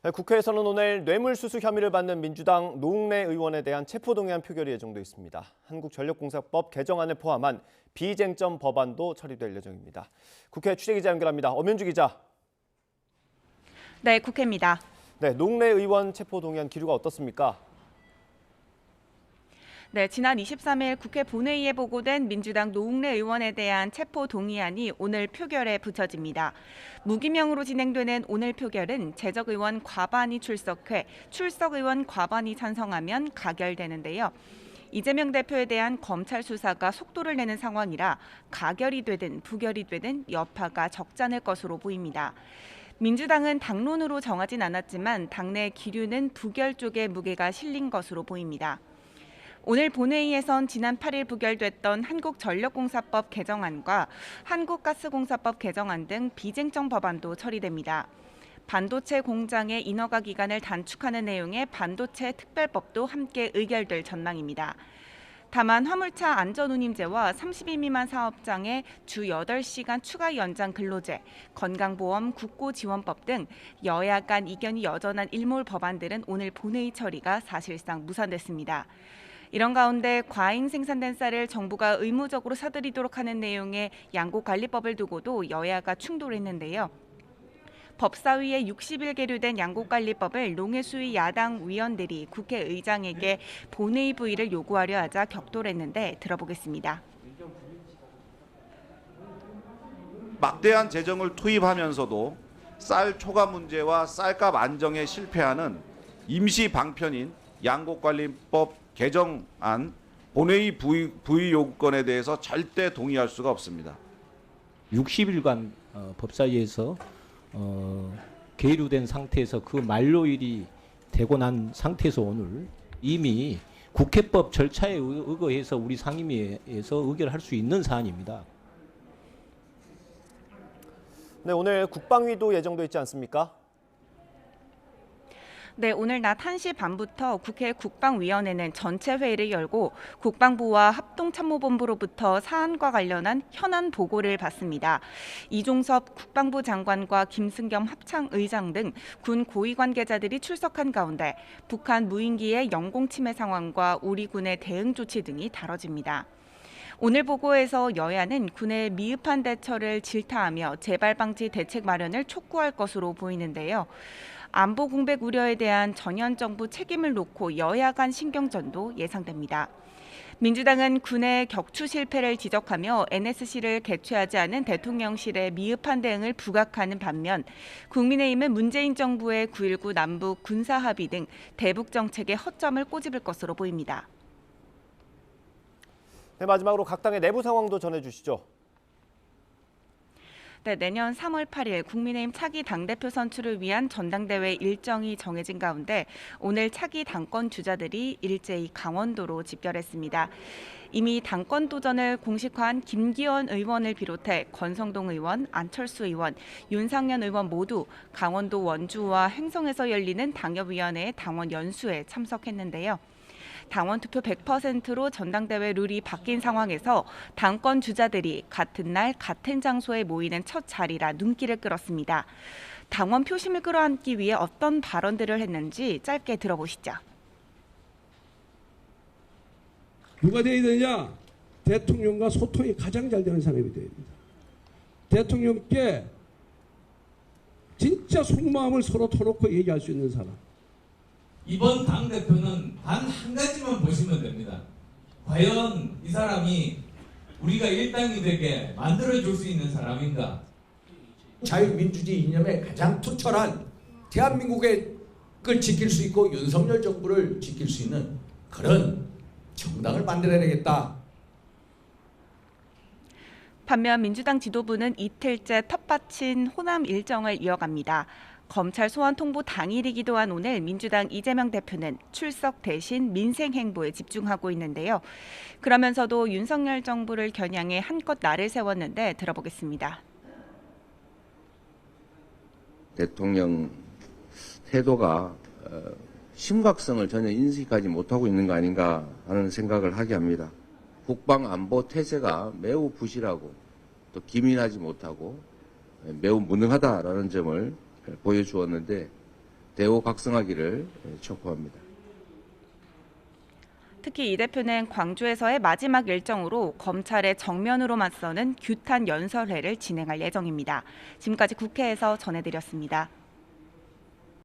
네, 국회에서는 오늘 뇌물수수 혐의를 받는 민주당 노웅래 의원에 대한 체포동의안 표결이 예정돼 있습니다. 한국전력공사법 개정안을 포함한 비쟁점 법안도 처리될 예정입니다. 국회 취재기자 연결합니다. 엄윤주 기자. 네, 국회입니다. 네, 노웅래 의원 체포동의안 기류가 어떻습니까? 네, 지난 23일 국회 본회의에 보고된 민주당 노웅래 의원에 대한 체포 동의안이 오늘 표결에 붙여집니다. 무기명으로 진행되는 오늘 표결은 재적 의원 과반이 출석해 출석 의원 과반이 찬성하면 가결되는데요. 이재명 대표에 대한 검찰 수사가 속도를 내는 상황이라 가결이 되든 부결이 되든 여파가 적잖을 것으로 보입니다. 민주당은 당론으로 정하진 않았지만 당내 기류는 부결 쪽에 무게가 실린 것으로 보입니다. 오늘 본회의에선 지난 8일 부결됐던 한국전력공사법 개정안과 한국가스공사법 개정안 등 비쟁점 법안도 처리됩니다. 반도체 공장의 인허가 기간을 단축하는 내용의 반도체 특별법도 함께 의결될 전망입니다. 다만 화물차 안전운임제와 30인 미만 사업장의 주 8시간 추가 연장 근로제, 건강보험 국고지원법 등 여야 간 이견이 여전한 일몰 법안들은 오늘 본회의 처리가 사실상 무산됐습니다. 이런 가운데 과잉 생산된 쌀을 정부가 의무적으로 사들이도록 하는 내용의 양곡관리법을 두고도 여야가 충돌했는데요. 법사위에 60일 계류된 양곡관리법을 농해수위 야당 위원들이 국회의장에게 본회의 부의를 요구하려 하자 격돌했는데 들어보겠습니다. 막대한 재정을 투입하면서도 쌀 초과 문제와 쌀값 안정에 실패하는 임시 방편인 양곡관리법 개정안 본회의 부의 요구권에 대해서 절대 동의할 수가 없습니다. 60일간 법사위에서 계류된 상태에서 그 만료일이 되고 난 상태에서 오늘 이미 국회법 절차에 의거해서 우리 상임위에서 의결할 수 있는 사안입니다. 네, 오늘 국방위도 예정돼 있지 않습니까? 네, 오늘 낮 1시 반부터 국회 국방위원회는 전체 회의를 열고 국방부와 합동참모본부로부터 사안과 관련한 현안 보고를 받습니다. 이종섭 국방부 장관과 김승겸 합창의장 등 군 고위 관계자들이 출석한 가운데 북한 무인기의 영공 침해 상황과 우리 군의 대응 조치 등이 다뤄집니다. 오늘 보고에서 여야는 군의 미흡한 대처를 질타하며 재발 방지 대책 마련을 촉구할 것으로 보이는데요. 안보 공백 우려에 대한 전현 정부 책임을 놓고 여야 간 신경전도 예상됩니다. 민주당은 군의 격추 실패를 지적하며 NSC를 개최하지 않은 대통령실의 미흡한 대응을 부각하는 반면 국민의힘은 문재인 정부의 9.19 남북 군사합의 등 대북 정책에 허점을 꼬집을 것으로 보입니다. 네, 마지막으로 각 당의 내부 상황도 전해주시죠. 네, 내년 3월 8일 국민의힘 차기 당대표 선출을 위한 전당대회 일정이 정해진 가운데 오늘 차기 당권 주자들이 일제히 강원도로 집결했습니다. 이미 당권 도전을 공식화한 김기현 의원을 비롯해 권성동 의원, 안철수 의원, 윤상현 의원 모두 강원도 원주와 횡성에서 열리는 당협위원회의 당원 연수에 참석했는데요. 당원 투표 100%로 전당대회 룰이 바뀐 상황에서 당권 주자들이 같은 날 같은 장소에 모이는 첫 자리라 눈길을 끌었습니다. 당원 표심을 끌어안기 위해 어떤 발언들을 했는지 짧게 들어보시죠. 누가 되어야 되냐? 대통령과 소통이 가장 잘 되는 사람이 되어야 됩니다. 대통령께 진짜 속마음을 서로 터놓고 얘기할 수 있는 사람. 이번 당대표는 단 한 가지만 보시면 됩니다. 과연 이 사람이 우리가 일당이 되게 만들어줄 수 있는 사람인가? 자유민주주의 이념에 가장 투철한 대한민국을 지킬 수 있고 윤석열 정부를 지킬 수 있는 그런 정당을 만들어야 되겠다. 반면 민주당 지도부는 이틀째 텃밭인 호남 일정을 이어갑니다. 검찰 소환 통보 당일이기도 한 오늘 민주당 이재명 대표는 출석 대신 민생 행보에 집중하고 있는데요. 그러면서도 윤석열 정부를 겨냥해 한껏 날을 세웠는데 들어보겠습니다. 대통령 태도가 심각성을 전혀 인식하지 못하고 있는 거 아닌가 하는 생각을 하게 합니다. 국방안보 태세가 매우 부실하고 또 기민하지 못하고 매우 무능하다라는 점을 보여주었는데 대우각성하기를 촉구합니다. 특히 이 대표는 광주에서의 마지막 일정으로 검찰의 정면으로 맞서는 규탄 연설회를 진행할 예정입니다. 지금까지 국회에서 전해드렸습니다.